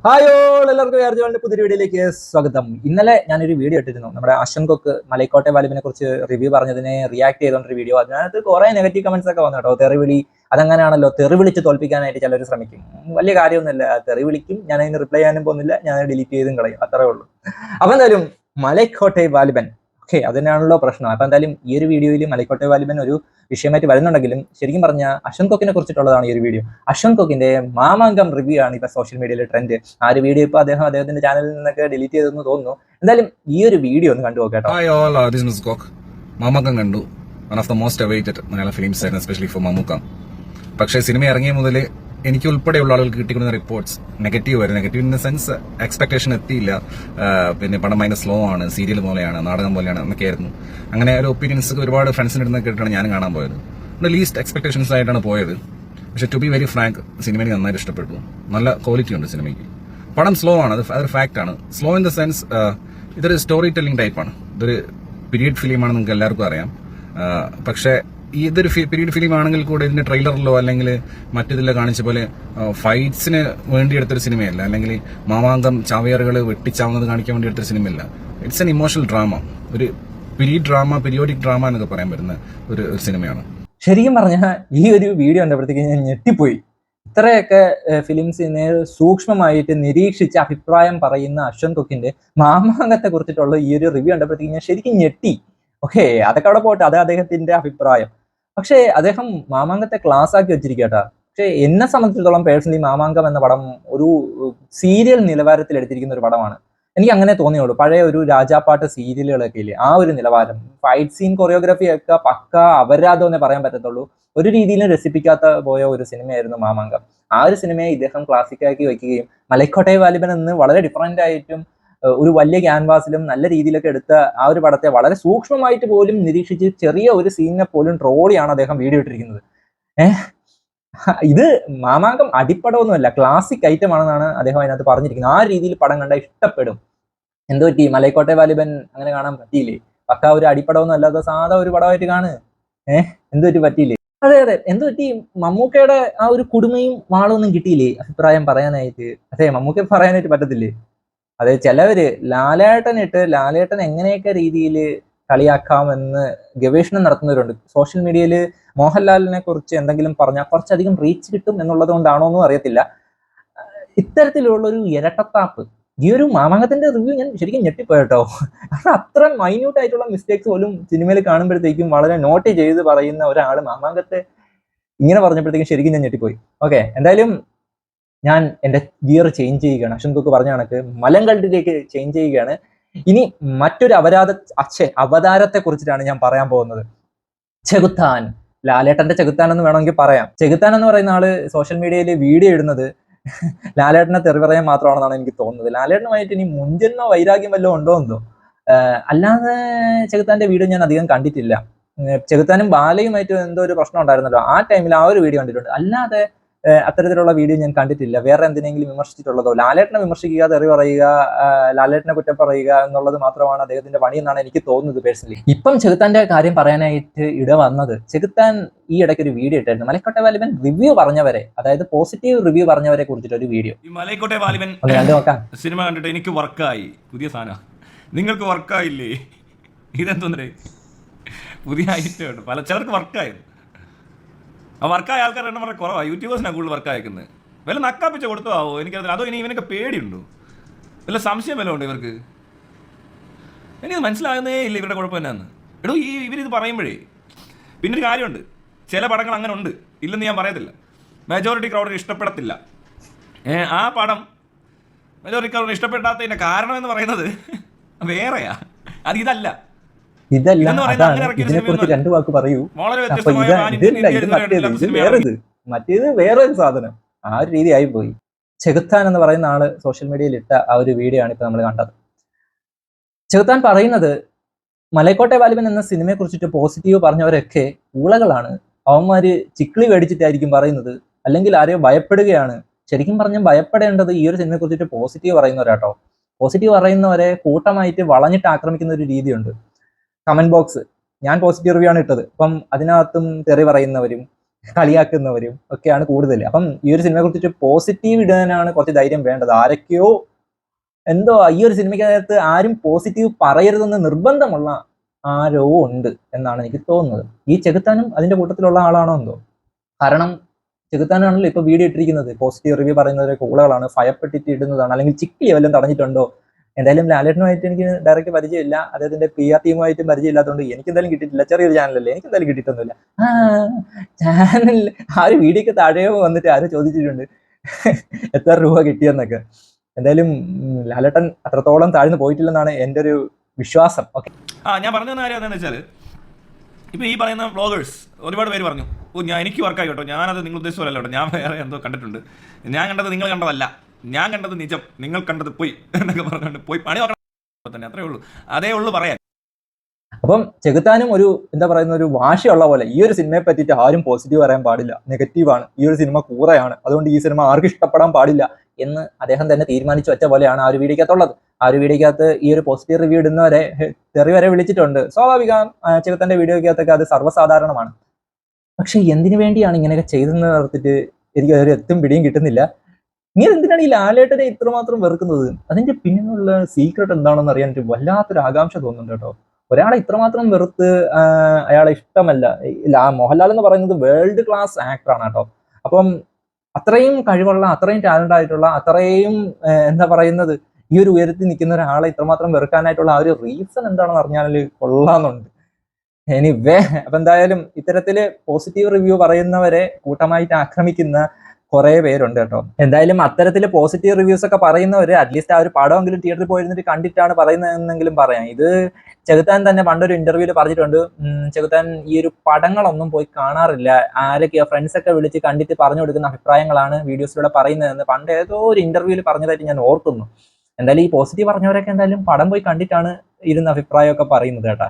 Hi all, എല്ലാവർക്കും വിചാരിച്ച പുതിയ വീഡിയോയിലേക്ക് സ്വാഗതം. ഇന്നലെ ഞാനൊരു വീഡിയോ ഇട്ടിരുന്നു. നമ്മുടെ അശ്വൻകൊക്ക് മലൈക്കോട്ടെ വാലിബിനെ കുറിച്ച് റിവ്യൂ പറഞ്ഞതിനെ റിയാക്ട് ചെയ്തുകൊണ്ടൊരു വീഡിയോ. അതിനകത്ത് കുറെ നെഗറ്റീവ് കമന്റ്സ് ഒക്കെ വന്നു കേട്ടോ. തെറിവിളി അതങ്ങനെയാണല്ലോ, തെറി വിളിച്ച് തോൽപ്പിക്കാനായിട്ട് ചിലർ ശ്രമിക്കും. വലിയ കാര്യമൊന്നുമില്ല, തെറി വിളിക്കും, ഞാൻ അതിന് റിപ്ലൈ ചെയ്യാനും പോകുന്നില്ല, ഞാൻ ഡിലീറ്റ് ചെയ്തും കളയും, അത്രേ ഉള്ളൂ. അപ്പൊ എന്തായാലും മലൈക്കോട്ടെ വാലിബൻ ഓക്കെ, അതിനാണല്ലോ പ്രശ്നം. അപ്പൊ എന്തായാലും ഈ ഒരു വീഡിയോയിൽ മലൈക്കോട്ടെ വാലിബൻ ഒരു വിഷയമായിട്ട് വരുന്നുണ്ടെങ്കിലും ശരിക്കും പറഞ്ഞാൽ അശ്വൻകൊക്കിനെ കുറിച്ചിട്ടുള്ളതാണ് ഈ ഒരു വീഡിയോ. അശ്വൻകൊക്കിന്റെ മാമാങ്കം റിവ്യൂ ആണ് ഇപ്പൊ സോഷ്യൽ മീഡിയയിൽ ട്രെൻഡ്. ആ ഒരു വീഡിയോ ഇപ്പൊ അദ്ദേഹത്തിന്റെ ചാനലിൽ നിന്നൊക്കെ ഡിലീറ്റ് ചെയ്തെന്ന് തോന്നുന്നു. എന്തായാലും ഈ ഒരു വീഡിയോ ഒന്ന് കണ്ടു നോക്കാം. Hi all, this is Gok. Mamankam കണ്ടു. One of the most awaited Malayala films ആയിരുന്നു, എസ്പെഷ്യലി ഫോർ മമ്മൂക്ക. പക്ഷേ സിനിമ ഇറങ്ങിയ മുതൽ എനിക്ക് ഉൾപ്പെടെയുള്ള ആളുകൾക്ക് കിട്ടിക്കുന്ന റിപ്പോർട്ട്സ് നെഗറ്റീവ് വരും. Negative in the sense expectation എത്തിയില്ല, പിന്നെ പടം ഭയങ്കര സ്ലോ ആണ്, സീരിയൽ പോലെയാണ്, നാടകം പോലെയാണ് എന്നൊക്കെയായിരുന്നു. അങ്ങനെ ഒരു ഒപ്പീനിയൻസ് ഒരുപാട് ഫ്രണ്ട്സിൻ്റെ അടുത്ത് കേട്ടിട്ടാണ് ഞാൻ കാണാൻ പോയത്. ലീസ്റ്റ് എക്സ്പെക്ടേഷൻസ് ആയിട്ടാണ് പോയത്. പക്ഷെ to be very frank, cinema എനിക്ക് നന്നായിട്ട് ഇഷ്ടപ്പെട്ടു. നല്ല ക്വാളിറ്റി ഉണ്ട് സിനിമയ്ക്ക്. പടം സ്ലോ ആണ്, അതൊരു ഫാക്ട് ആണ്. സ്ലോ ഇൻ ദ സെൻസ് ഇതൊരു സ്റ്റോറി ടെല്ലിംഗ് ടൈപ്പാണ്. ഇതൊരു പീരീഡ് ഫിലിമാണെന്ന് നിങ്ങൾക്ക് എല്ലാവർക്കും അറിയാം. പക്ഷേ ഇതൊരു പീരീഡ് ഫിലിം ആണെങ്കിൽ കൂടെ ഇതിന്റെ ട്രെയിലറിലോ അല്ലെങ്കിൽ മറ്റിതിലോ കാണിച്ച പോലെ ഫൈറ്റ്സിന് വേണ്ടി എടുത്തൊരു സിനിമയല്ല, അല്ലെങ്കിൽ മാമാങ്കം ചാവേറുകൾ വെട്ടിച്ചാവുന്നത് കാണിക്കാൻ വേണ്ടി എടുത്തൊരു സിനിമയല്ല. ഇറ്റ്സ് എൻ ഇമോഷണൽ ഡ്രാമ, ഒരു പീരിയോഡിക് ഡ്രാമ എന്നൊക്കെ പറയാൻ പറ്റുന്ന ഒരു സിനിമയാണ്. ശരിക്കും പറഞ്ഞാൽ ഈ ഒരു വീഡിയോ കണ്ടപ്പോഴത്തേക്ക് ഞാൻ ഞെട്ടിപ്പോയി. ഇത്രയൊക്കെ ഫിലിംസിനെ സൂക്ഷ്മമായിട്ട് നിരീക്ഷിച്ച് അഭിപ്രായം പറയുന്ന അശ്വൻകൊക്കിന്റെ മാമാങ്കത്തെ കുറിച്ചിട്ടുള്ള ഈ ഒരു റിവ്യൂ കണ്ടപ്പോഴത്തേക്ക് ഞാൻ ശരിക്കും ഞെട്ടി. ഓക്കെ, അതൊക്കെ അവിടെ പോട്ടെ, അത് അദ്ദേഹത്തിന്റെ അഭിപ്രായം. പക്ഷേ അദ്ദേഹം മാമാങ്കത്തെ ക്ലാസ് ആക്കി വെച്ചിരിക്കട്ടാ. പക്ഷെ എന്നെ സംബന്ധിച്ചിടത്തോളം പേഴ്സണലി മാമാങ്കം എന്ന പടം ഒരു സീരിയൽ നിലവാരത്തിൽ എടുത്തിരിക്കുന്ന ഒരു പടമാണ്. എനിക്ക് അങ്ങനെ തോന്നിയുള്ളൂ. പഴയ ഒരു രാജാപ്പാട്ട് സീരിയലുകളൊക്കെ ഇല്ലേ, ആ ഒരു നിലവാരം. ഫൈറ്റ് സീൻ കൊറിയോഗ്രഫി ഒക്കെ പക്ക അപരാധം എന്നേ പറയാൻ പറ്റത്തുള്ളൂ. ഒരു രീതിയിലും രസിപ്പിക്കാത്ത പോയ ഒരു സിനിമയായിരുന്നു മാമാങ്കം. ആ ഒരു സിനിമയെ ഇദ്ദേഹം ക്ലാസിക്കാക്കി വയ്ക്കുകയും മലൈക്കോട്ടെ വാലിബൻ എന്ന് വളരെ ഡിഫറൻ്റ് ആയിട്ടും ഒരു വലിയ ക്യാൻവാസിലും നല്ല രീതിയിലൊക്കെ എടുത്ത ആ ഒരു പടത്തെ വളരെ സൂക്ഷ്മമായിട്ട് പോലും നിരീക്ഷിച്ച് ചെറിയ ഒരു സീനിനെ പോലും ട്രോളിയാണ് അദ്ദേഹം വീഡിയോ ഇട്ടിരിക്കുന്നത്. ഇത് മാമാങ്കം അടിപ്പടമൊന്നുമല്ല, ക്ലാസിക് ഐറ്റം ആണെന്നാണ് അദ്ദേഹം അതിനകത്ത് പറഞ്ഞിരിക്കുന്നത്. ആ രീതിയിൽ പടം കണ്ടാൽ ഇഷ്ടപ്പെടും. എന്ത് പറ്റി, മലൈക്കോട്ടെ വാലിബൻ അങ്ങനെ കാണാൻ പറ്റിയില്ലേ? പക്ക ഒരു അടിപ്പടമൊന്നും അല്ലാതെ സാധാ ഒരു പടമായിട്ട് കാണ്. എന്ത് പറ്റിയില്ലേ? അതെ, എന്ത് പറ്റി? മമ്മൂക്കയുടെ ആ ഒരു കുടുമയും വാളൊന്നും കിട്ടിയില്ലേ അഭിപ്രായം പറയാനായിട്ട്? അതെ, മമ്മൂക്ക പറയാനായിട്ട് പറ്റത്തില്ലേ? അതെ, ചിലവര് ലാലേട്ടൻ എങ്ങനെയൊക്കെ രീതിയിൽ കളിയാക്കാമെന്ന് ഗവേഷണം നടത്തുന്നവരുണ്ട്. സോഷ്യൽ മീഡിയയിൽ മോഹൻലാലിനെ കുറിച്ച് എന്തെങ്കിലും പറഞ്ഞാൽ കുറച്ചധികം റീച്ച് കിട്ടും എന്നുള്ളത് കൊണ്ടാണോ എന്നും അറിയത്തില്ല. ഇത്തരത്തിലുള്ള ഒരു ഇരട്ടത്താപ്പ് ഈ ഒരു മാമാങ്കത്തിന്റെ റിവ്യൂ ഞാൻ ശരിക്കും ഞെട്ടിപ്പോയിട്ടോ. കാരണം അത്ര മൈന്യൂട്ട് ആയിട്ടുള്ള മിസ്റ്റേക്സ് പോലും സിനിമയിൽ കാണുമ്പോഴത്തേക്കും വളരെ നോട്ട് ചെയ്ത് പറയുന്ന ഒരാൾ മാമാങ്കത്തെ ഇങ്ങനെ പറഞ്ഞപ്പോഴത്തേക്കും ശരിക്കും ഞാൻ ഞെട്ടിപ്പോയി. ഓക്കെ, എന്തായാലും ഞാൻ എൻ്റെ ഗിയർ ചേഞ്ച് ചെയ്യുകയാണ്. അശ്വൻകൊക്ക് പറഞ്ഞ കണക്ക് മലങ്കൾട്ടിലേക്ക് ചേഞ്ച് ചെയ്യുകയാണ്. ഇനി മറ്റൊരു അവതാരത്തെ കുറിച്ചിട്ടാണ് ഞാൻ പറയാൻ പോകുന്നത്. ചെകുത്താൻ, ലാലേട്ടന്റെ ചെകുത്താൻ എന്ന് വേണമെങ്കിൽ പറയാം. ചെകുത്താൻ എന്ന് പറയുന്ന ആള് സോഷ്യൽ മീഡിയയിൽ വീഡിയോ ഇടുന്നത് ലാലേട്ടനെ തെറി പറയാൻ മാത്രമാണെന്നാണ് എനിക്ക് തോന്നുന്നത്. ലാലേട്ടനുമായിട്ട് ഇനി മുൻജന്മ വൈരാഗ്യം വല്ലതും ഉണ്ടോ എന്തോ. അല്ലാതെ ചെകുത്താന്റെ വീഡിയോ ഞാൻ അധികം കണ്ടിട്ടില്ല. ചെകുത്താനും ബാലയുമായിട്ട് എന്തോ ഒരു പ്രശ്നം ഉണ്ടായിരുന്നല്ലോ, ആ ടൈമിൽ ആ ഒരു വീഡിയോ കണ്ടിട്ടുണ്ട്. അല്ലാതെ അത്തരത്തിലുള്ള വീഡിയോ ഞാൻ കണ്ടിട്ടില്ല. വേറെ എന്തിനെങ്കിലും വിമർശിച്ചിട്ടുള്ളതോ? ലാലേട്ടനെ വിമർശിക്കുക, തെറി പറയുക, ലാലേട്ടനെ കുറ്റം പറയുക എന്നുള്ളത് മാത്രമാണ് അദ്ദേഹത്തിന്റെ പണി എന്നാണ് എനിക്ക് തോന്നുന്നത് പേഴ്സണലി. ഇപ്പം ചെകുത്താന്റെ കാര്യം പറയാനായിട്ട് ഇട വന്നത്, ചെകുത്താൻ ഈ ഇടയ്ക്ക് ഒരു വീഡിയോ ഇട്ടായിരുന്നു. മലൈക്കോട്ടെ വാലിബൻ റിവ്യൂ പറഞ്ഞവരെ, അതായത് പോസിറ്റീവ് റിവ്യൂ പറഞ്ഞവരെ കുറിച്ചിട്ട് ഒരു വീഡിയോ. ഈ മലൈക്കോട്ടെ വാലിബൻ സിനിമ കണ്ടിട്ട് എനിക്ക് വർക്കായി. പുതിയ സാധനം നിങ്ങൾക്ക് വർക്കായില്ലേ? ഇതെന്തോന്നേ പുതിയ ഐറ്റം പല ചിലർക്ക് വർക്കായത്. ആ വർക്കായ ആൾക്കാർ എണ്ണം വളരെ കുറവാണ്. യൂട്യൂബേഴ്സിനാണ് കൂടുതൽ വർക്ക് അയക്കുന്നത്. വല്ല നക്കാപ്പിച്ച കൊടുത്തോ ആവോ എനിക്കറിയില്ല. അതോ ഇനി ഇവനൊക്കെ പേടിയുണ്ടോ? വല്ല സംശയം വല്ല ഉണ്ടോ ഇവർക്ക്? എനിക്കത് മനസ്സിലാകുന്നേ ഇല്ല ഇവരുടെ കുഴപ്പം എന്നാന്ന്. എടോ, ഇവരിത് പറയുമ്പോഴേ പിന്നൊരു കാര്യമുണ്ട്. ചില പടങ്ങൾ അങ്ങനെ ഉണ്ട്, ഇല്ലെന്ന് ഞാൻ പറയത്തില്ല. മെജോറിറ്റി ക്രൗഡിന് ഇഷ്ടപ്പെടത്തില്ല. ആ പടം മെജോറിറ്റി ക്രൗഡിന് ഇഷ്ടപ്പെടാത്തതിൻ്റെ കാരണം എന്ന് പറയുന്നത് വേറെയാ, അത് ഇതല്ല. ഇതിനെക്കുറിച്ച് രണ്ടു വാക്ക് പറയൂ. മറ്റേത് വേറൊരു സാധനം. ആ ഒരു രീതി ആയി പോയി. ചെകുത്താൻ എന്ന് പറയുന്ന ആള് സോഷ്യൽ മീഡിയയിൽ ഇട്ട ആ ഒരു വീഡിയോ ആണ് ഇപ്പൊ നമ്മൾ കണ്ടത്. ചെകുത്താൻ പറയുന്നത് മലൈക്കോട്ടെ വാലിബൻ എന്ന സിനിമയെ കുറിച്ചിട്ട് പോസിറ്റീവ് പറഞ്ഞവരൊക്കെ ഊളകളാണ്, അവന്മാര് ചിക്കിളി മേടിച്ചിട്ടായിരിക്കും പറയുന്നത്, അല്ലെങ്കിൽ ആരെയോ ഭയപ്പെടുകയാണ്. ശരിക്കും പറഞ്ഞാൽ ഭയപ്പെടേണ്ടത് ഈ ഒരു സിനിമയെ കുറിച്ചിട്ട് പോസിറ്റീവ് പറയുന്നവരാട്ടോ. പോസിറ്റീവ് പറയുന്നവരെ കൂട്ടമായിട്ട് വളഞ്ഞിട്ട് ആക്രമിക്കുന്ന ഒരു രീതിയുണ്ട്. കമന്റ് ബോക്സ്, ഞാൻ പോസിറ്റീവ് റിവ്യൂ ആണ് ഇട്ടത്, അപ്പം അതിനകത്തും തെറി പറയുന്നവരും കളിയാക്കുന്നവരും ഒക്കെയാണ് കൂടുതൽ. അപ്പം ഈ ഒരു സിനിമയെ കുറിച്ചിട്ട് പോസിറ്റീവ് ഇടാനാണ് കുറച്ച് ധൈര്യം വേണ്ടത്. ആരൊക്കെയോ എന്തോ ഈ ഒരു സിനിമയ്ക്കകത്ത് ആരും പോസിറ്റീവ് പറയരുതെന്ന് നിർബന്ധമുള്ള ആരോ ഉണ്ട് എന്നാണ് എനിക്ക് തോന്നുന്നത്. ഈ ചെകുത്താനും അതിന്റെ കൂട്ടത്തിലുള്ള ആളാണോ എന്തോ. കാരണം ചെകുത്താനാണല്ലോ ഇപ്പൊ വീഡിയോ ഇട്ടിരിക്കുന്നത്, പോസിറ്റീവ് റിവ്യൂ പറയുന്നവരെ കൂളകളാണ്, ഭയപ്പെട്ടിട്ട് ഇടുന്നതാണ്, അല്ലെങ്കിൽ ചിക്കി വല്ലതും തടഞ്ഞിട്ടുണ്ടോ. എന്തായാലും ലാലേട്ടനുമായിട്ട് എനിക്ക് ഡയറക്റ്റ് പരിചയമില്ല, അദ്ദേഹത്തിന്റെ PR ടീമുമായിട്ടും പരിചയമില്ലാത്തതുകൊണ്ട് എനിക്ക് എന്തായാലും കിട്ടിയിട്ടില്ല. ചെറിയൊരു ചാനലല്ലേ, എനിക്ക് എന്തായാലും കിട്ടിയിട്ടൊന്നുമില്ല. ചാനൽ ആ ഒരു വീഡിയോക്ക് താഴെയോ വന്നിട്ട് ആരും ചോദിച്ചിട്ടുണ്ട് എത്ര രൂപ കിട്ടിയെന്നൊക്കെ. എന്തായാലും ലാലേട്ടൻ അത്രത്തോളം താഴ്ന്നു പോയിട്ടില്ലെന്നാണ് എൻ്റെ ഒരു വിശ്വാസം. ഓക്കെ, ഞാൻ പറഞ്ഞ കാര്യം എന്താണെന്ന് വെച്ചാൽ, ഇപ്പോൾ ഈ പറയുന്ന വ്ളോഗേഴ്സ് ഒരുപാട് പേര് പറഞ്ഞു, എനിക്ക് വർക്കായി കേട്ടോ, ഞാനത് നിങ്ങൾ ഉദ്ദേശിച്ചല്ല കേട്ടോ, ഞാൻ വേറെ എന്തോ കണ്ടിട്ടുണ്ട്, ഞാൻ കണ്ടത് നിങ്ങൾ കണ്ടതല്ല, ഞാൻ കണ്ടത് നിജം, നിങ്ങൾ കണ്ടത് പോയി എന്നൊക്കെ പറഞ്ഞുകൊണ്ട് പോയി പണി നോക്കണം തന്നെ, അത്രേ ഉള്ളൂ, അതേ ഉള്ളൂ പറയാൻ. അപ്പം ചെകുത്താനും ഒരു എന്താ പറയുന്ന ഒരു വാശിയുള്ള പോലെ ഈ ഒരു സിനിമയെ പറ്റിയിട്ട് ആരും പോസിറ്റീവ് പറയാൻ പാടില്ല, നെഗറ്റീവാണ്, ഈ ഒരു സിനിമ കൂറയാണ്, അതുകൊണ്ട് ഈ സിനിമ ആർക്കും ഇഷ്ടപ്പെടാൻ പാടില്ല എന്ന് അദ്ദേഹം തന്നെ തീരുമാനിച്ചു വെച്ച പോലെയാണ് ആ ഒരു വീഡിയോക്കകത്തുള്ളത്. ആ ഒരു വീഡിയോക്കകത്ത് ഈ ഒരു പോസിറ്റീവ് റിവ്യൂ ഇടുന്നവരെ തെറി വരെ വിളിച്ചിട്ടുണ്ട്. സ്വാഭാവികം, ചെകുത്തന്റെ വീഡിയോക്കകത്തൊക്കെ അത് സർവ്വസാധാരണമാണ്. പക്ഷെ എന്തിനു വേണ്ടിയാണ് ഇങ്ങനെയൊക്കെ ചെയ്തെന്ന് ഓർത്തിട്ട് എനിക്ക് ഒരു എത്തും പിടിയും കിട്ടുന്നില്ല. ഇങ്ങനെ എന്തിനാണ് ഈ ലാലേട്ടനെ ഇത്രമാത്രം വെറുക്കുന്നത്? അതിന്റെ പിന്നിലുള്ള സീക്രട്ട് എന്താണെന്ന് അറിയാൻ എനിക്ക് വല്ലാത്തൊരു ആകാംക്ഷ തോന്നുന്നുണ്ട് കേട്ടോ. ഒരാളെ ഇത്രമാത്രം വെറുത്ത് അയാളെ ഇഷ്ടമല്ല. മോഹൻലാൽ എന്ന് പറയുന്നത് വേൾഡ് ക്ലാസ് ആക്ടറാണ് കേട്ടോ. അപ്പം അത്രയും കഴിവുള്ള, അത്രയും ടാലന്റ് ആയിട്ടുള്ള, അത്രയും എന്താ പറയുന്നത്, ഈ ഒരു ഉയരത്തിൽ നിൽക്കുന്ന ഒരാളെ ഇത്രമാത്രം വെറുക്കാനായിട്ടുള്ള ആ ഒരു റീസൺ എന്താണെന്ന് അറിഞ്ഞാൽ കൊള്ളാമെന്നുണ്ട്. എനിവേ, അപ്പൊ എന്തായാലും ഇത്തരത്തില് പോസിറ്റീവ് റിവ്യൂ പറയുന്നവരെ കൂട്ടമായിട്ട് ആക്രമിക്കുന്ന കുറെ പേരുണ്ട് കേട്ടോ. എന്തായാലും അത്തരത്തില് പോസിറ്റീവ് റിവ്യൂസ് ഒക്കെ പറയുന്നവര് അറ്റ്ലീസ്റ്റ് ആ ഒരു പടമെങ്കിലും തിയേറ്ററിൽ പോയിരുന്നിട്ട് കണ്ടിട്ടാണ് പറയുന്നതെന്നെങ്കിലും പറയാം. ഇത് ചെകുത്താൻ തന്നെ പണ്ടൊരു ഇന്റർവ്യൂല് പറഞ്ഞിട്ടുണ്ട്, ചെകുത്താൻ ഈ ഒരു പടങ്ങളൊന്നും പോയി കാണാറില്ല, ആരൊക്കെയോ ഫ്രണ്ട്സ് ഒക്കെ വിളിച്ച് കണ്ടിട്ട് പറഞ്ഞു കൊടുക്കുന്ന അഭിപ്രായങ്ങളാണ് വീഡിയോസിലൂടെ പറയുന്നതെന്ന് പണ്ട് ഏതോ ഒരു ഇന്റർവ്യൂല് പറഞ്ഞതായിട്ട് ഞാൻ ഓർക്കുന്നു. എന്തായാലും ഈ പോസിറ്റീവ് പറഞ്ഞവരൊക്കെ എന്തായാലും പടം പോയി കണ്ടിട്ടാണ് ഇരുന്ന അഭിപ്രായമൊക്കെ പറയുന്നത് കേട്ടാ.